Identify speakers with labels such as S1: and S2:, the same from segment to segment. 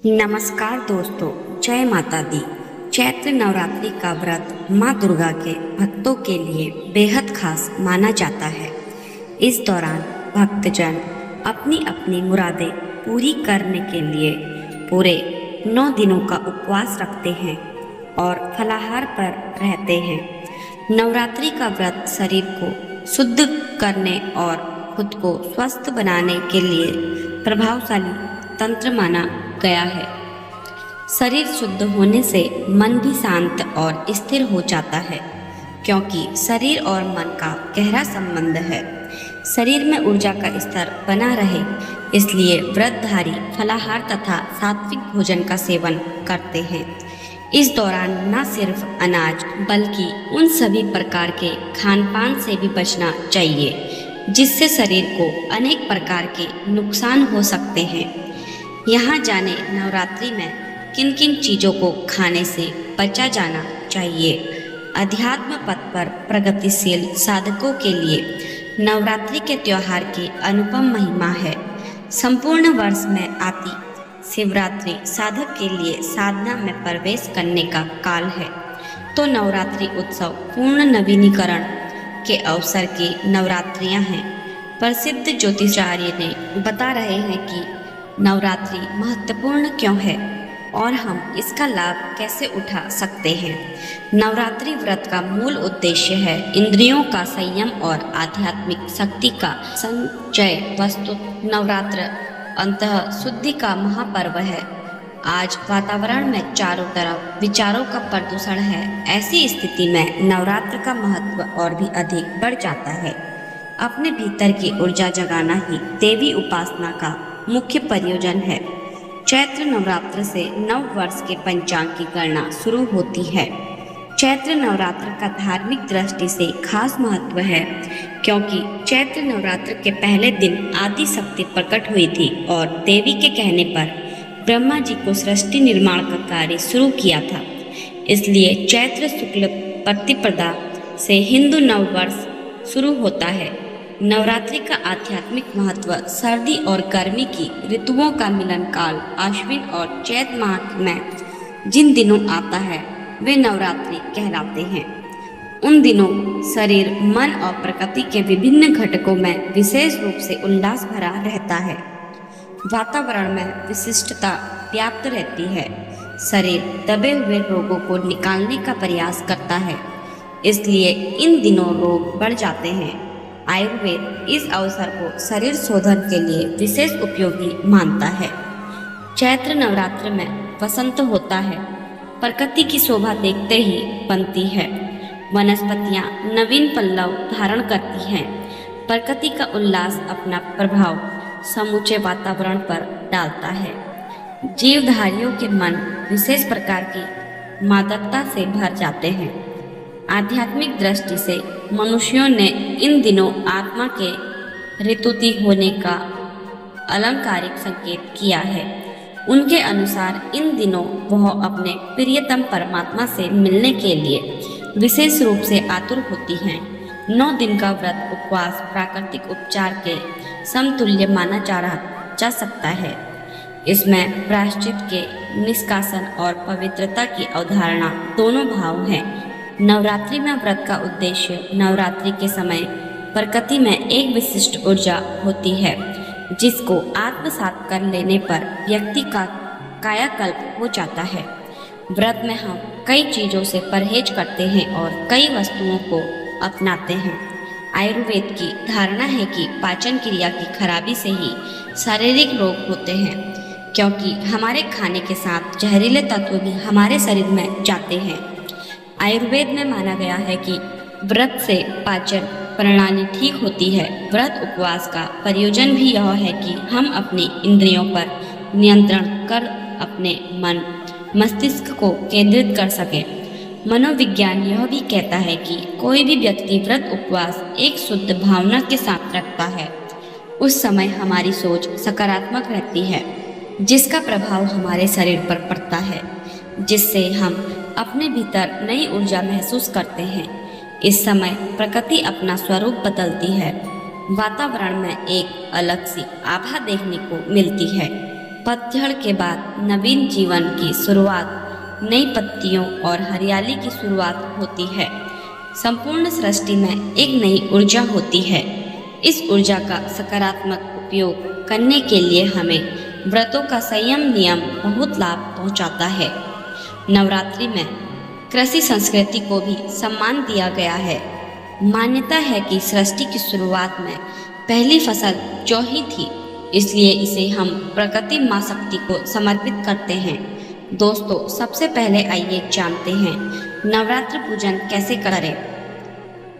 S1: नमस्कार दोस्तों, जय माता दी। चैत्र नवरात्रि का व्रत माँ दुर्गा के भक्तों के लिए बेहद खास माना जाता है। इस दौरान भक्तजन अपनी अपनी मुरादें पूरी करने के लिए पूरे 9 दिनों का उपवास रखते हैं और फलाहार पर रहते हैं। नवरात्रि का व्रत शरीर को शुद्ध करने और खुद को स्वस्थ बनाने के लिए प्रभावशाली तंत्र माना गया है। शरीर शुद्ध होने से मन भी शांत और स्थिर हो जाता है, क्योंकि शरीर और मन का गहरा संबंध है। शरीर में ऊर्जा का स्तर बना रहे, इसलिए व्रतधारी फलाहार तथा सात्विक भोजन का सेवन करते हैं। इस दौरान न सिर्फ अनाज बल्कि उन सभी प्रकार के खान पान से भी बचना चाहिए जिससे शरीर को अनेक प्रकार के नुकसान हो सकते हैं। यहाँ जाने नवरात्रि में किन किन चीज़ों को खाने से बचा जाना चाहिए। अध्यात्म पथ पर प्रगतिशील साधकों के लिए नवरात्रि के त्योहार की अनुपम महिमा है। संपूर्ण वर्ष में आती शिवरात्रि साधक के लिए साधना में प्रवेश करने का काल है, तो नवरात्रि उत्सव पूर्ण नवीनीकरण के अवसर की नवरात्रियां हैं। प्रसिद्ध ज्योतिषाचार्य ने बता रहे हैं कि नवरात्रि महत्वपूर्ण क्यों है और हम इसका लाभ कैसे उठा सकते हैं। नवरात्रि व्रत का मूल उद्देश्य है इंद्रियों का संयम और आध्यात्मिक शक्ति का संचय। वस्तु नवरात्र अंतः शुद्धि का महापर्व है। आज वातावरण में चारों तरफ विचारों का प्रदूषण है। ऐसी स्थिति में नवरात्र का महत्व और भी अधिक बढ़ जाता है। अपने भीतर की ऊर्जा जगाना ही देवी उपासना का मुख्य प्रयोजन है। चैत्र नवरात्र से नव वर्ष के पंचांग की गणना शुरू होती है। चैत्र नवरात्र का धार्मिक दृष्टि से खास महत्व है, क्योंकि चैत्र नवरात्र के पहले दिन आदि शक्ति प्रकट हुई थी और देवी के कहने पर ब्रह्मा जी को सृष्टि निर्माण का कार्य शुरू किया था। इसलिए चैत्र शुक्ल प्रतिपदा से हिंदू नव वर्ष शुरू होता है। नवरात्रि का आध्यात्मिक महत्व सर्दी और गर्मी की ऋतुओं का मिलन काल आश्विन और चैत माह में जिन दिनों आता है वे नवरात्रि कहलाते हैं। उन दिनों शरीर, मन और प्रकृति के विभिन्न घटकों में विशेष रूप से उल्लास भरा रहता है। वातावरण में विशिष्टता व्याप्त रहती है। शरीर दबे हुए रोगों को निकालने का प्रयास करता है, इसलिए इन दिनों रोग बढ़ जाते हैं। आयुर्वेद इस अवसर को शरीर शोधन के लिए विशेष उपयोगी मानता है। चैत्र नवरात्र में वसंत होता है। प्रकृति की शोभा देखते ही बनती है। वनस्पतियां नवीन पल्लव धारण करती हैं। प्रकृति का उल्लास अपना प्रभाव समूचे वातावरण पर डालता है। जीवधारियों के मन विशेष प्रकार की मादकता से भर जाते हैं। आध्यात्मिक दृष्टि से मनुष्यों ने इन दिनों आत्मा के ऋतुति होने का अलंकारिक संकेत किया है। उनके अनुसार इन दिनों वह अपने प्रियतम परमात्मा से मिलने के लिए विशेष रूप से आतुर होती हैं। 9 दिन का व्रत उपवास प्राकृतिक उपचार के समतुल्य माना जा सकता है। इसमें प्रायश्चित के निष्कासन और पवित्रता की अवधारणा दोनों भाव हैं। नवरात्रि में व्रत का उद्देश्य नवरात्रि के समय प्रकृति में एक विशिष्ट ऊर्जा होती है, जिसको आत्मसात कर लेने पर व्यक्ति का कायाकल्प हो जाता है। व्रत में हम कई चीज़ों से परहेज करते हैं और कई वस्तुओं को अपनाते हैं। आयुर्वेद की धारणा है कि पाचन क्रिया की खराबी से ही शारीरिक रोग होते हैं, क्योंकि हमारे खाने के साथ जहरीले तत्व भी हमारे शरीर में जाते हैं। आयुर्वेद में माना गया है कि व्रत से पाचन प्रणाली ठीक होती है। व्रत उपवास का प्रयोजन भी यह है कि हम अपनी इंद्रियों पर नियंत्रण कर अपने मन मस्तिष्क को केंद्रित कर सकें। मनोविज्ञान यह भी कहता है कि कोई भी व्यक्ति व्रत उपवास एक शुद्ध भावना के साथ रखता है, उस समय हमारी सोच सकारात्मक रहती है, जिसका प्रभाव हमारे शरीर पर पड़ता है, जिससे हम अपने भीतर नई ऊर्जा महसूस करते हैं। इस समय प्रकृति अपना स्वरूप बदलती है। वातावरण में एक अलग सी आभा देखने को मिलती है। पतझड़ के बाद नवीन जीवन की शुरुआत, नई पत्तियों और हरियाली की शुरुआत होती है। संपूर्ण सृष्टि में एक नई ऊर्जा होती है। इस ऊर्जा का सकारात्मक उपयोग करने के लिए हमें व्रतों का संयम नियम बहुत लाभ पहुंचाता है। नवरात्रि में कृषि संस्कृति को भी सम्मान दिया गया है। मान्यता है कि सृष्टि की शुरुआत में पहली फसल जौ ही थी, इसलिए इसे हम प्रकृति माँ शक्ति को समर्पित करते हैं। दोस्तों, सबसे पहले आइए जानते हैं नवरात्रि पूजन कैसे करें।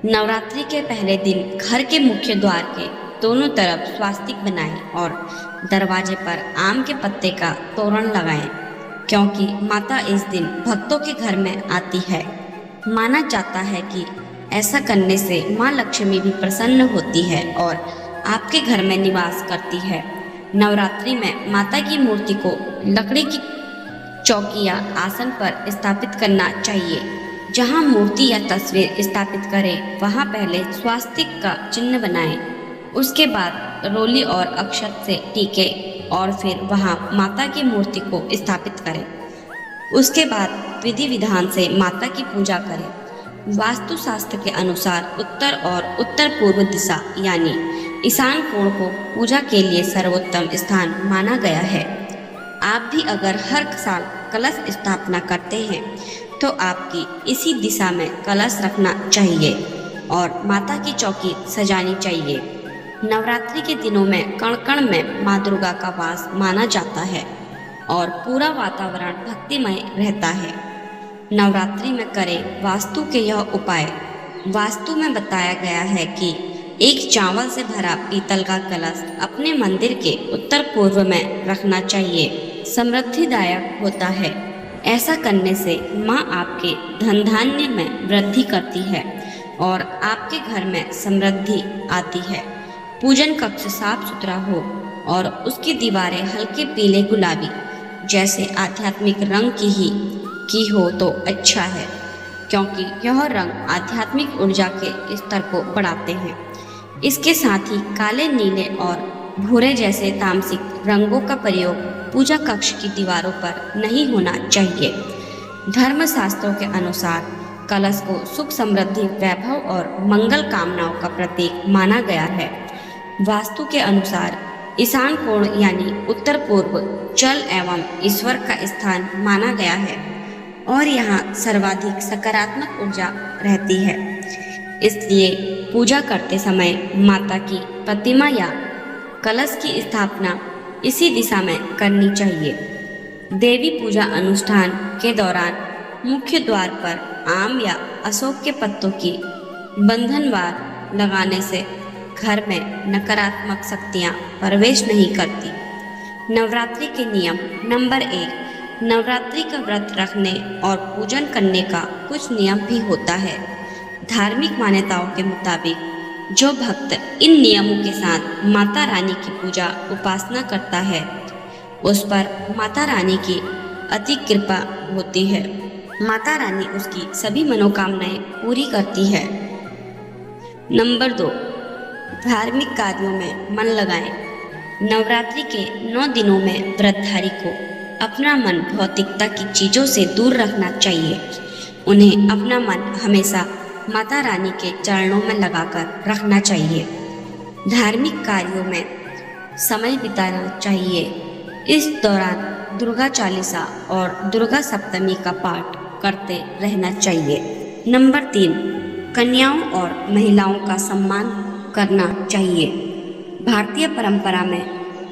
S1: नवरात्रि के पहले दिन घर के मुख्य द्वार के दोनों तरफ स्वास्तिक बनाएं और दरवाजे पर आम के पत्ते का तोरण लगाएं, क्योंकि माता इस दिन भक्तों के घर में आती है। माना जाता है कि ऐसा करने से माँ लक्ष्मी भी प्रसन्न होती है और आपके घर में निवास करती है। नवरात्रि में माता की मूर्ति को लकड़ी की चौकी या आसन पर स्थापित करना चाहिए। जहाँ मूर्ति या तस्वीर स्थापित करें वहाँ पहले स्वास्तिक का चिन्ह बनाएं, उसके बाद रोली और अक्षत से टीके और फिर वहाँ माता की मूर्ति को स्थापित करें। उसके बाद विधि विधान से माता की पूजा करें। वास्तु शास्त्र के अनुसार उत्तर और उत्तर पूर्व दिशा यानी ईशान कोण को पूजा के लिए सर्वोत्तम स्थान माना गया है। आप भी अगर हर साल कलश स्थापना करते हैं तो आपकी इसी दिशा में कलश रखना चाहिए और माता की चौकी सजानी चाहिए। नवरात्रि के दिनों में कण कण में माँ दुर्गा का वास माना जाता है और पूरा वातावरण भक्तिमय रहता है। नवरात्रि में करें वास्तु के यह उपाय। वास्तु में बताया गया है कि एक चावल से भरा पीतल का कलश अपने मंदिर के उत्तर पूर्व में रखना चाहिए। समृद्धिदायक होता है। ऐसा करने से माँ आपके धन धान्य में वृद्धि करती है और आपके घर में समृद्धि आती है। पूजन कक्ष साफ सुथरा हो और उसकी दीवारें हल्के पीले गुलाबी जैसे आध्यात्मिक रंग की हो तो अच्छा है, क्योंकि यह रंग आध्यात्मिक ऊर्जा के स्तर को बढ़ाते हैं। इसके साथ ही काले, नीले और भूरे जैसे तामसिक रंगों का प्रयोग पूजा कक्ष की दीवारों पर नहीं होना चाहिए। धर्मशास्त्रों के अनुसार कलश को सुख, समृद्धि, वैभव और मंगल कामनाओं का प्रतीक माना गया है। वास्तु के अनुसार ईशान कोण यानी उत्तर पूर्व जल एवं ईश्वर का स्थान माना गया है और यहाँ सर्वाधिक सकारात्मक ऊर्जा रहती है। इसलिए पूजा करते समय माता की प्रतिमा या कलश की स्थापना इसी दिशा में करनी चाहिए। देवी पूजा अनुष्ठान के दौरान मुख्य द्वार पर आम या अशोक के पत्तों की बंधनवार लगाने से घर में नकारात्मक शक्तियाँ प्रवेश नहीं करती। नवरात्रि के नियम। नंबर 1, नवरात्रि का व्रत रखने और पूजन करने का कुछ नियम भी होता है। धार्मिक मान्यताओं के मुताबिक जो भक्त इन नियमों के साथ माता रानी की पूजा उपासना करता है उस पर माता रानी की अति कृपा होती है। माता रानी उसकी सभी मनोकामनाएं पूरी करती है। नंबर 2, धार्मिक कार्यों में मन लगाएं। नवरात्रि के 9 दिनों में व्रतधारी को अपना मन भौतिकता की चीज़ों से दूर रखना चाहिए। उन्हें अपना मन हमेशा माता रानी के चरणों में लगाकर रखना चाहिए। धार्मिक कार्यों में समय बिताना चाहिए। इस दौरान दुर्गा चालीसा और दुर्गा सप्तमी का पाठ करते रहना चाहिए। नंबर 3, कन्याओं और महिलाओं का सम्मान करना चाहिए। भारतीय परंपरा में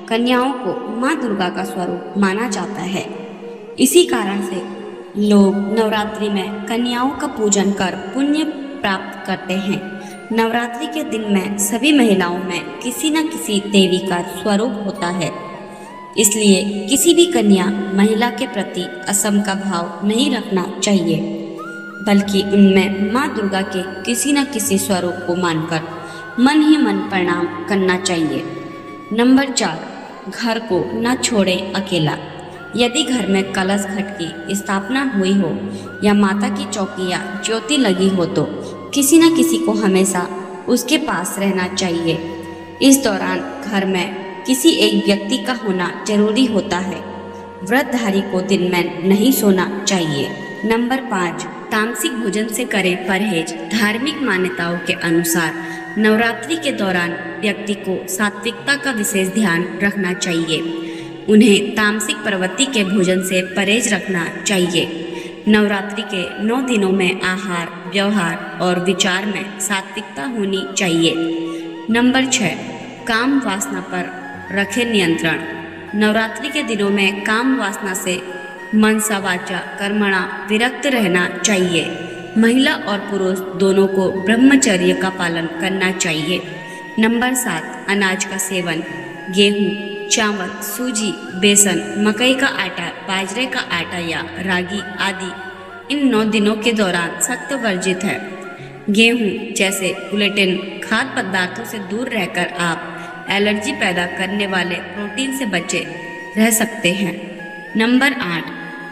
S1: कन्याओं को माँ दुर्गा का स्वरूप माना जाता है। इसी कारण से लोग नवरात्रि में कन्याओं का पूजन कर पुण्य प्राप्त करते हैं। नवरात्रि के दिन में सभी महिलाओं में किसी न किसी देवी का स्वरूप होता है, इसलिए किसी भी कन्या महिला के प्रति असम का भाव नहीं रखना चाहिए, बल्कि उनमें माँ दुर्गा के किसी न किसी स्वरूप को मानकर मन ही मन प्रणाम करना चाहिए। नंबर 4, घर को न छोड़ें अकेला। यदि घर में कलश घट की स्थापना हुई हो या माता की चौकी या ज्योति लगी हो तो किसी न किसी को हमेशा उसके पास रहना चाहिए। इस दौरान घर में किसी एक व्यक्ति का होना जरूरी होता है। व्रतधारी को दिन में नहीं सोना चाहिए। नंबर 5, तामसिक भोजन से करें परहेज। धार्मिक मान्यताओं के अनुसार नवरात्रि के दौरान व्यक्ति को सात्विकता का विशेष ध्यान रखना चाहिए। उन्हें तामसिक प्रवृत्ति के भोजन से परहेज रखना चाहिए। नवरात्रि के 9 दिनों में आहार, व्यवहार और विचार में सात्विकता होनी चाहिए। नंबर 6, काम वासना पर रखें नियंत्रण। नवरात्रि के दिनों में काम वासना से मनसा वाचा कर्मणा विरक्त रहना चाहिए। महिला और पुरुष दोनों को ब्रह्मचर्य का पालन करना चाहिए। नंबर 7, अनाज का सेवन। गेहूं, चावल, सूजी, बेसन, मकई का आटा, बाजरे का आटा या रागी आदि इन 9 दिनों के दौरान सख्त वर्जित है। गेहूं जैसे ग्लूटेन खाद्य पदार्थों से दूर रहकर आप एलर्जी पैदा करने वाले प्रोटीन से बचे रह सकते हैं। नंबर 8,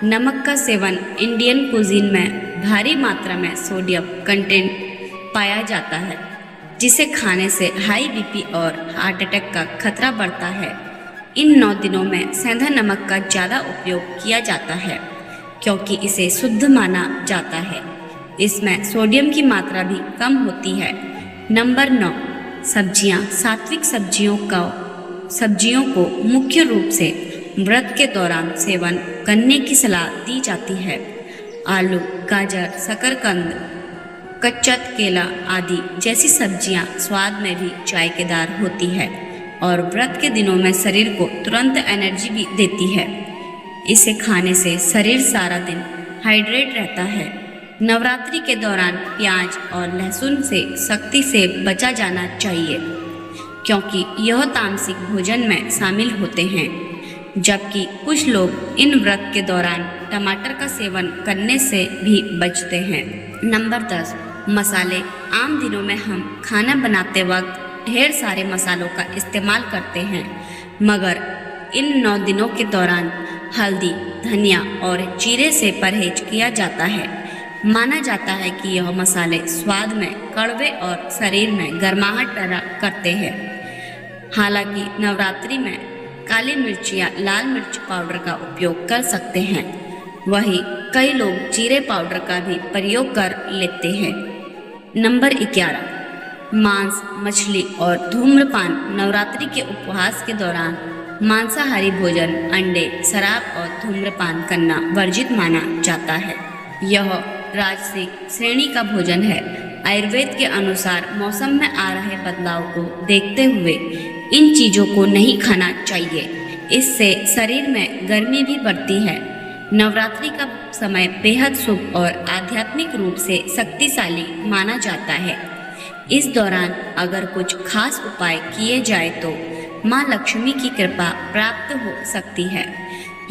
S1: नमक का सेवन। इंडियन कुजीन में भारी मात्रा में सोडियम कंटेंट पाया जाता है, जिसे खाने से हाई बीपी और हार्ट अटैक का खतरा बढ़ता है। इन 9 दिनों में सेंधा नमक का ज़्यादा उपयोग किया जाता है क्योंकि इसे शुद्ध माना जाता है। इसमें सोडियम की मात्रा भी कम होती है। नंबर 9, सब्जियां। सात्विक सब्जियों को मुख्य रूप से व्रत के दौरान सेवन करने की सलाह दी जाती है। आलू, गाजर, शकरकंद, कच्चा केला आदि जैसी सब्जियां स्वाद में भी जायकेदार होती है और व्रत के दिनों में शरीर को तुरंत एनर्जी भी देती है। इसे खाने से शरीर सारा दिन हाइड्रेट रहता है। नवरात्रि के दौरान प्याज और लहसुन से सख्ती से बचा जाना चाहिए क्योंकि यह तामसिक भोजन में शामिल होते हैं, जबकि कुछ लोग इन व्रत के दौरान टमाटर का सेवन करने से भी बचते हैं। नंबर 10, मसाले। आम दिनों में हम खाना बनाते वक्त ढेर सारे मसालों का इस्तेमाल करते हैं, मगर इन 9 दिनों के दौरान हल्दी, धनिया और जीरे से परहेज किया जाता है। माना जाता है कि यह मसाले स्वाद में कड़वे और शरीर में गर्माहट पैदा करते हैं। हालांकि नवरात्रि में काली मिर्च या लाल मिर्च पाउडर का उपयोग कर सकते हैं, वहीं कई लोग जीरे पाउडर का भी प्रयोग कर लेते हैं। नंबर 11, मांस, मछली और धूम्रपान। नवरात्रि के उपवास के दौरान मांसाहारी भोजन, अंडे, शराब और धूम्रपान करना वर्जित माना जाता है। यह राजसिक श्रेणी का भोजन है। आयुर्वेद के अनुसार मौसम में आ रहे बदलाव को देखते हुए इन चीज़ों को नहीं खाना चाहिए। इससे शरीर में गर्मी भी बढ़ती है। नवरात्रि का समय बेहद शुभ और आध्यात्मिक रूप से शक्तिशाली माना जाता है। इस दौरान अगर कुछ खास उपाय किए जाए तो माँ लक्ष्मी की कृपा प्राप्त हो सकती है।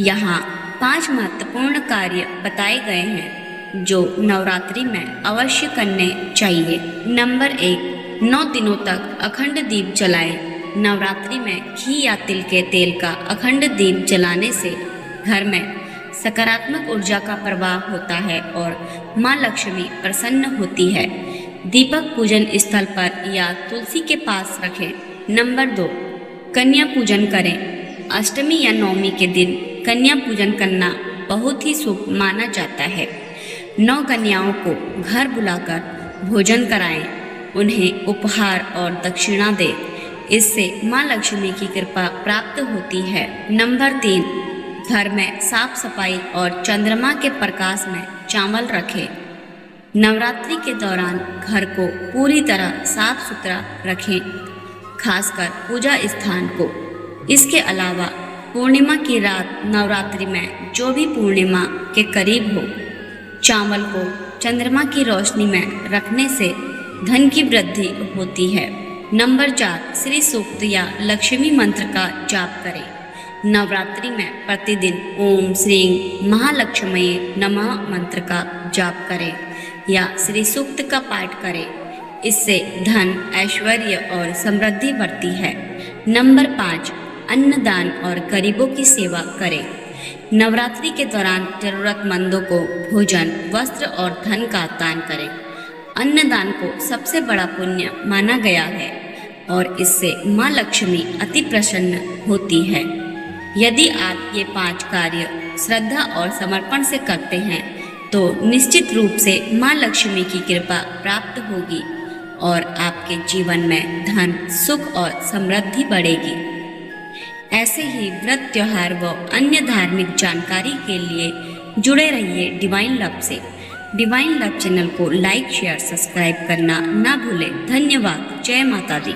S1: यहाँ 5 महत्वपूर्ण कार्य बताए गए हैं जो नवरात्रि में अवश्य करने चाहिए। नंबर 1, 9 दिनों तक अखंड दीप जलाएं। नवरात्रि में घी या तिल के तेल का अखंड दीप जलाने से घर में सकारात्मक ऊर्जा का प्रवाह होता है और माँ लक्ष्मी प्रसन्न होती है। दीपक पूजन स्थल पर या तुलसी के पास रखें। नंबर 2, कन्या पूजन करें। अष्टमी या नवमी के दिन कन्या पूजन करना बहुत ही शुभ माना जाता है। 9 कन्याओं को घर बुलाकर भोजन कराएं, उन्हें उपहार और दक्षिणा दें। इससे माँ लक्ष्मी की कृपा प्राप्त होती है। नंबर 3, घर में साफ सफाई और चंद्रमा के प्रकाश में चावल रखें। नवरात्रि के दौरान घर को पूरी तरह साफ सुथरा रखें, खासकर पूजा स्थान को। इसके अलावा पूर्णिमा की रात नवरात्रि में जो भी पूर्णिमा के करीब हो, चावल को चंद्रमा की रोशनी में रखने से धन की वृद्धि होती है। नंबर 4, श्री सूक्त या लक्ष्मी मंत्र का जाप करें। नवरात्रि में प्रतिदिन ओम श्री महालक्ष्मये नमः मंत्र का जाप करें या श्री सूक्त का पाठ करें। इससे धन, ऐश्वर्य और समृद्धि बढ़ती है। नंबर 5, अन्नदान और गरीबों की सेवा करें। नवरात्रि के दौरान जरूरतमंदों को भोजन, वस्त्र और धन का दान करें। अन्नदान को सबसे बड़ा पुण्य माना गया है। और इससे माँ लक्ष्मी अति प्रसन्न होती है। यदि आप ये 5 कार्य श्रद्धा और समर्पण से करते हैं तो निश्चित रूप से माँ लक्ष्मी की कृपा प्राप्त होगी और आपके जीवन में धन, सुख और समृद्धि बढ़ेगी। ऐसे ही व्रत, त्योहार व अन्य धार्मिक जानकारी के लिए जुड़े रहिए डिवाइन लव से। डिवाइन लव चैनल को लाइक, शेयर, सब्सक्राइब करना ना भूलें। धन्यवाद। जय माता दी।